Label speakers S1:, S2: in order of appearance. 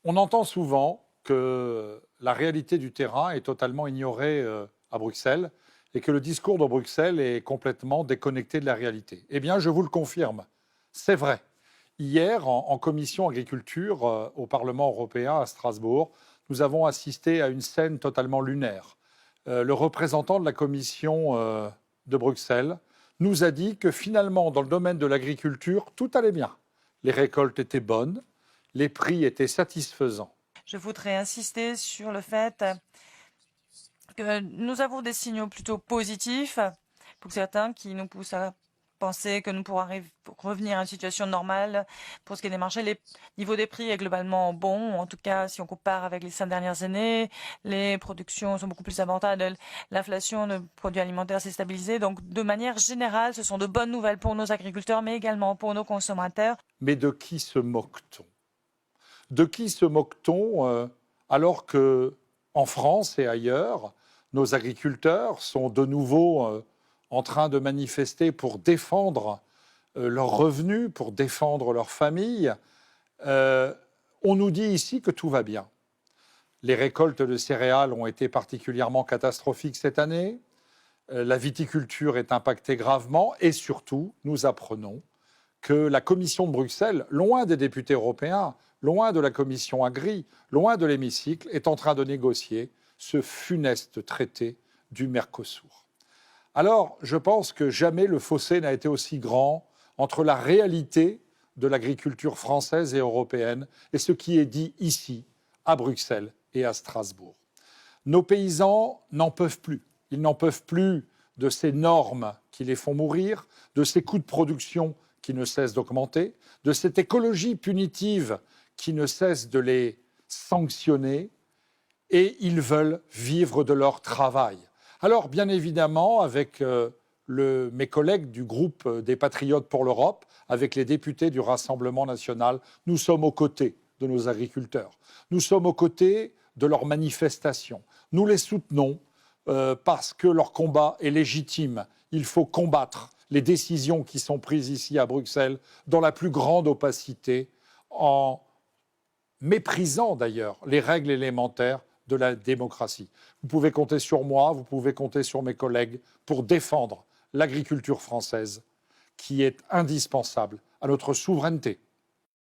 S1: On entend souvent que la réalité du terrain est totalement ignorée à Bruxelles et que le discours de Bruxelles est complètement déconnecté de la réalité. Eh bien, je vous le confirme, c'est vrai. Hier, en commission agriculture au Parlement européen à Strasbourg, nous avons assisté à une scène totalement lunaire. Le représentant de la commission de Bruxelles nous a dit que finalement, dans le domaine de l'agriculture, tout allait bien. Les récoltes étaient bonnes, les prix étaient satisfaisants.
S2: Je voudrais insister sur le fait que nous avons des signaux plutôt positifs pour certains qui nous poussent à penser que nous pourrons revenir à une situation normale pour ce qui est des marchés. Le niveau des prix est globalement bon. En tout cas, si on compare avec les 5 dernières années, les productions sont beaucoup plus avantables. L'inflation de produits alimentaires s'est stabilisée. Donc, de manière générale, ce sont de bonnes nouvelles pour nos agriculteurs, mais également pour nos consommateurs.
S1: Mais de qui se moque-t-on? De qui se moque-t-on alors que, en France et ailleurs, nos agriculteurs sont de nouveau en train de manifester pour défendre leurs revenus, pour défendre leurs familles. On nous dit ici que tout va bien. Les récoltes de céréales ont été particulièrement catastrophiques cette année. La viticulture est impactée gravement et surtout, nous apprenons que la Commission de Bruxelles, loin des députés européens, loin de la Commission Agri, loin de l'hémicycle, est en train de négocier ce funeste traité du Mercosur. Alors, je pense que jamais le fossé n'a été aussi grand entre la réalité de l'agriculture française et européenne et ce qui est dit ici, à Bruxelles et à Strasbourg. Nos paysans n'en peuvent plus. Ils n'en peuvent plus de ces normes qui les font mourir, de ces coûts de production qui ne cessent d'augmenter, de cette écologie punitive qui ne cesse de les sanctionner, et ils veulent vivre de leur travail. Alors, bien évidemment, avec mes collègues du groupe des Patriotes pour l'Europe, avec les députés du Rassemblement national, nous sommes aux côtés de nos agriculteurs. Nous sommes aux côtés de leurs manifestations. Nous les soutenons parce que leur combat est légitime. Il faut combattre les décisions qui sont prises ici à Bruxelles dans la plus grande opacité, en méprisant d'ailleurs les règles élémentaires de la démocratie. Vous pouvez compter sur moi, vous pouvez compter sur mes collègues pour défendre l'agriculture française qui est indispensable à notre souveraineté,